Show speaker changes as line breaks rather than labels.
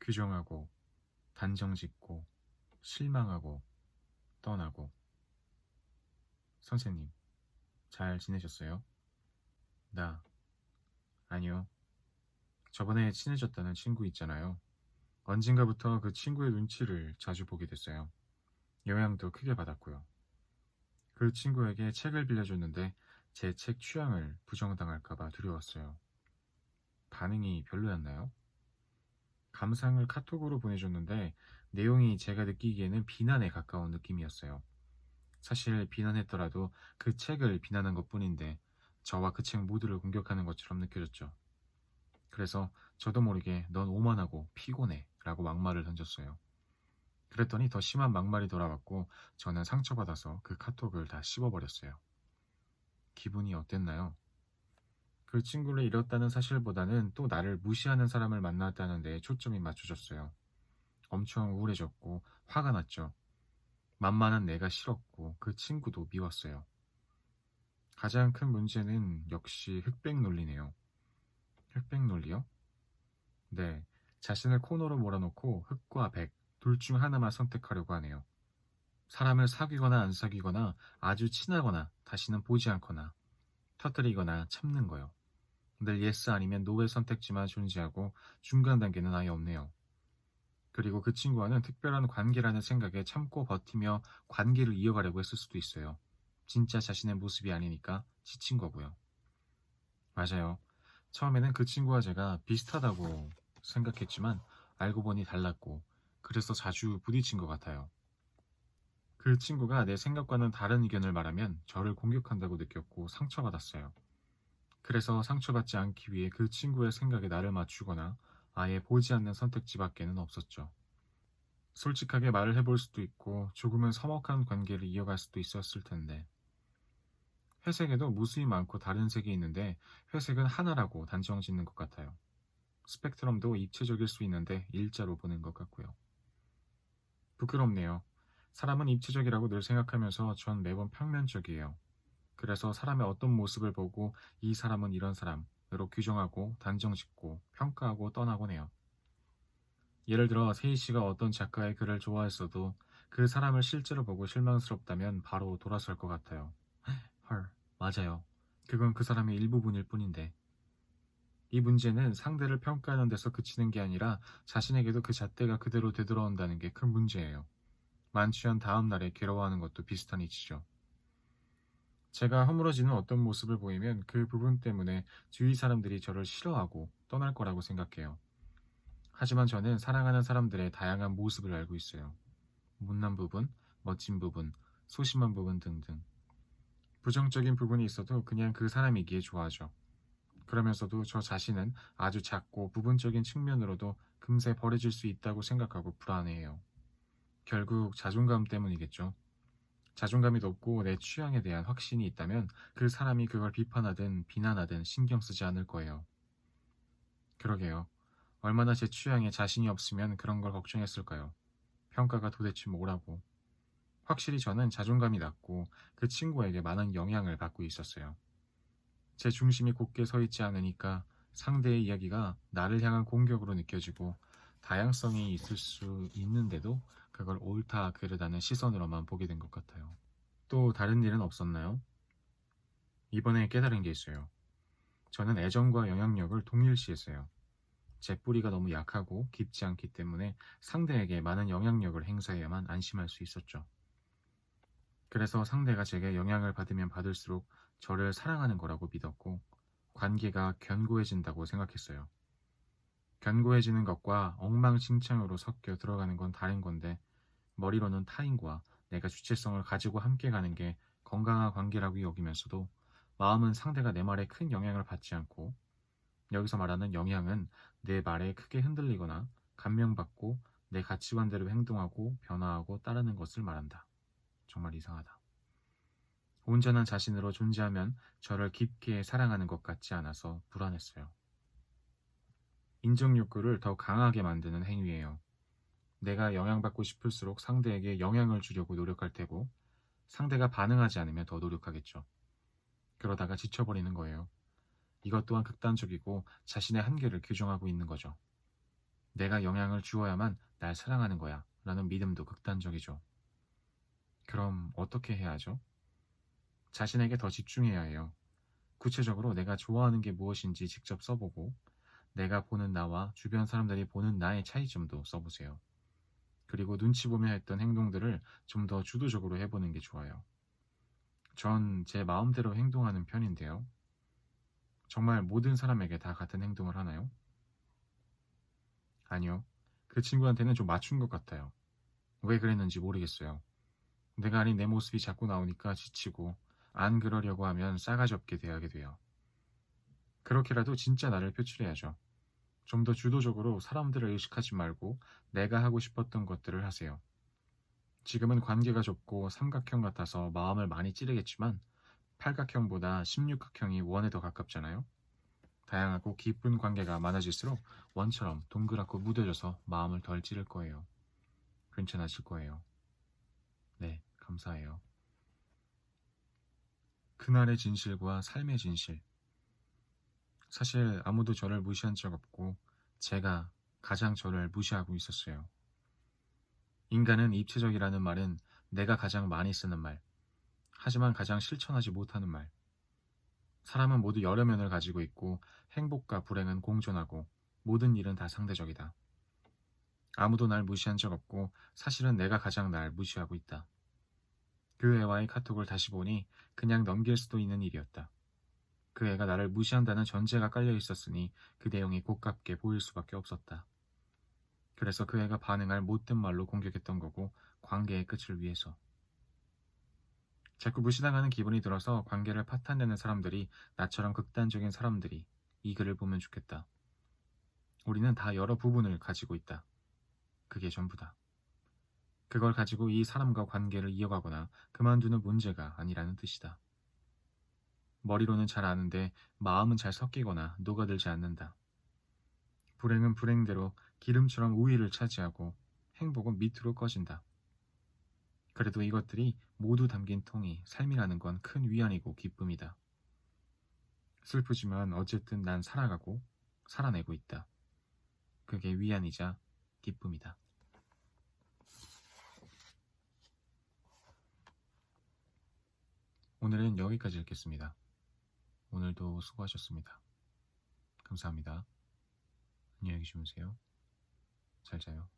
규정하고 단정짓고 실망하고 떠나고. 선생님, 잘 지내셨어요? 나, 아니요. 저번에 친해졌다는 친구 있잖아요. 언젠가부터 그 친구의 눈치를 자주 보게 됐어요. 영향도 크게 받았고요. 그 친구에게 책을 빌려줬는데 제 책 취향을 부정당할까봐 두려웠어요. 반응이 별로였나요? 감상을 카톡으로 보내줬는데 내용이 제가 느끼기에는 비난에 가까운 느낌이었어요. 사실 비난했더라도 그 책을 비난한 것뿐인데 저와 그 책 모두를 공격하는 것처럼 느껴졌죠. 그래서 저도 모르게 넌 오만하고 피곤해 라고 막말을 던졌어요. 그랬더니 더 심한 막말이 돌아왔고 저는 상처받아서 그 카톡을 다 씹어버렸어요. 기분이 어땠나요? 그 친구를 잃었다는 사실보다는 또 나를 무시하는 사람을 만났다는 데에 초점이 맞춰졌어요. 엄청 우울해졌고 화가 났죠. 만만한 내가 싫었고 그 친구도 미웠어요. 가장 큰 문제는 역시 흑백 논리네요. 흑백 논리요? 네, 자신을 코너로 몰아놓고 흑과 백, 둘 중 하나만 선택하려고 하네요. 사람을 사귀거나 안 사귀거나 아주 친하거나 다시는 보지 않거나 터뜨리거나 참는 거요. 늘 예스 아니면 노의 선택지만 존재하고 중간 단계는 아예 없네요. 그리고 그 친구와는 특별한 관계라는 생각에 참고 버티며 관계를 이어가려고 했을 수도 있어요. 진짜 자신의 모습이 아니니까 지친 거고요. 맞아요. 처음에는 그 친구와 제가 비슷하다고 생각했지만 알고 보니 달랐고 그래서 자주 부딪힌 것 같아요. 그 친구가 내 생각과는 다른 의견을 말하면 저를 공격한다고 느꼈고 상처받았어요. 그래서 상처받지 않기 위해 그 친구의 생각에 나를 맞추거나 아예 보지 않는 선택지밖에는 없었죠. 솔직하게 말을 해볼 수도 있고 조금은 서먹한 관계를 이어갈 수도 있었을 텐데. 회색에도 무수히 많고 다른 색이 있는데 회색은 하나라고 단정 짓는 것 같아요. 스펙트럼도 입체적일 수 있는데 일자로 보는 것 같고요. 부끄럽네요. 사람은 입체적이라고 늘 생각하면서 전 매번 평면적이에요. 그래서 사람의 어떤 모습을 보고 이 사람은 이런 사람으로 규정하고 단정짓고 평가하고 떠나곤 해요. 예를 들어 세희 씨가 어떤 작가의 글을 좋아했어도 그 사람을 실제로 보고 실망스럽다면 바로 돌아설 것 같아요. 헐, 맞아요. 그건 그 사람의 일부분일 뿐인데. 이 문제는 상대를 평가하는 데서 그치는 게 아니라 자신에게도 그 잣대가 그대로 되돌아온다는 게 큰 문제예요. 만취한 다음 날에 괴로워하는 것도 비슷한 이치죠. 제가 허물어지는 어떤 모습을 보이면 그 부분 때문에 주위 사람들이 저를 싫어하고 떠날 거라고 생각해요. 하지만 저는 사랑하는 사람들의 다양한 모습을 알고 있어요. 못난 부분, 멋진 부분, 소심한 부분 등등. 부정적인 부분이 있어도 그냥 그 사람이기에 좋아하죠. 그러면서도 저 자신은 아주 작고 부분적인 측면으로도 금세 버려질 수 있다고 생각하고 불안해해요. 결국 자존감 때문이겠죠. 자존감이 높고 내 취향에 대한 확신이 있다면 그 사람이 그걸 비판하든 비난하든 신경 쓰지 않을 거예요. 그러게요. 얼마나 제 취향에 자신이 없으면 그런 걸 걱정했을까요? 평가가 도대체 뭐라고. 확실히 저는 자존감이 낮고 그 친구에게 많은 영향을 받고 있었어요. 제 중심이 곧게 서 있지 않으니까 상대의 이야기가 나를 향한 공격으로 느껴지고 다양성이 있을 수 있는데도 그걸 옳다 그르다는 시선으로만 보게 된 것 같아요. 또 다른 일은 없었나요? 이번에 깨달은 게 있어요. 저는 애정과 영향력을 동일시했어요. 제 뿌리가 너무 약하고 깊지 않기 때문에 상대에게 많은 영향력을 행사해야만 안심할 수 있었죠. 그래서 상대가 제게 영향을 받으면 받을수록 저를 사랑하는 거라고 믿었고 관계가 견고해진다고 생각했어요. 견고해지는 것과 엉망진창으로 섞여 들어가는 건 다른 건데 머리로는 타인과 내가 주체성을 가지고 함께 가는 게 건강한 관계라고 여기면서도 마음은 상대가 내 말에 큰 영향을 받지 않고 여기서 말하는 영향은 내 말에 크게 흔들리거나 감명받고 내 가치관대로 행동하고 변화하고 따르는 것을 말한다. 정말 이상하다. 온전한 자신으로 존재하면 저를 깊게 사랑하는 것 같지 않아서 불안했어요. 인정 욕구를 더 강하게 만드는 행위예요. 내가 영향받고 싶을수록 상대에게 영향을 주려고 노력할 테고 상대가 반응하지 않으면 더 노력하겠죠. 그러다가 지쳐버리는 거예요. 이것 또한 극단적이고 자신의 한계를 규정하고 있는 거죠. 내가 영향을 주어야만 날 사랑하는 거야 라는 믿음도 극단적이죠. 그럼 어떻게 해야 하죠? 자신에게 더 집중해야 해요. 구체적으로 내가 좋아하는 게 무엇인지 직접 써보고 내가 보는 나와 주변 사람들이 보는 나의 차이점도 써보세요. 그리고 눈치 보며 했던 행동들을 좀 더 주도적으로 해보는 게 좋아요. 전 제 마음대로 행동하는 편인데요. 정말 모든 사람에게 다 같은 행동을 하나요? 아니요. 그 친구한테는 좀 맞춘 것 같아요. 왜 그랬는지 모르겠어요. 내가 아닌 내 모습이 자꾸 나오니까 지치고 안 그러려고 하면 싸가지 없게 대하게 돼요. 그렇게라도 진짜 나를 표출해야죠. 좀 더 주도적으로 사람들을 의식하지 말고 내가 하고 싶었던 것들을 하세요. 지금은 관계가 좁고 삼각형 같아서 마음을 많이 찌르겠지만 팔각형보다 16각형이 원에 더 가깝잖아요. 다양하고 깊은 관계가 많아질수록 원처럼 동그랗고 무뎌져서 마음을 덜 찌를 거예요. 괜찮아질 거예요. 네, 감사해요. 그날의 진실과 삶의 진실. 사실 아무도 저를 무시한 적 없고 제가 가장 저를 무시하고 있었어요. 인간은 입체적이라는 말은 내가 가장 많이 쓰는 말, 하지만 가장 실천하지 못하는 말. 사람은 모두 여러 면을 가지고 있고 행복과 불행은 공존하고 모든 일은 다 상대적이다. 아무도 날 무시한 적 없고 사실은 내가 가장 날 무시하고 있다. 그 애와의 카톡을 다시 보니 그냥 넘길 수도 있는 일이었다. 그 애가 나를 무시한다는 전제가 깔려 있었으니 그 내용이 고깝게 보일 수밖에 없었다. 그래서 그 애가 반응할 못된 말로 공격했던 거고 관계의 끝을 위해서. 자꾸 무시당하는 기분이 들어서 관계를 파탄내는 사람들이 나처럼 극단적인 사람들이 이 글을 보면 좋겠다. 우리는 다 여러 부분을 가지고 있다. 그게 전부다. 그걸 가지고 이 사람과 관계를 이어가거나 그만두는 문제가 아니라는 뜻이다. 머리로는 잘 아는데 마음은 잘 섞이거나 녹아들지 않는다. 불행은 불행대로 기름처럼 우위를 차지하고 행복은 밑으로 꺼진다. 그래도 이것들이 모두 담긴 통이 삶이라는 건 큰 위안이고 기쁨이다. 슬프지만 어쨌든 난 살아가고 살아내고 있다. 그게 위안이자 기쁨이다. 오늘은 여기까지 읽겠습니다. 오늘도 수고하셨습니다. 감사합니다. 안녕히 주무세요. 잘 자요.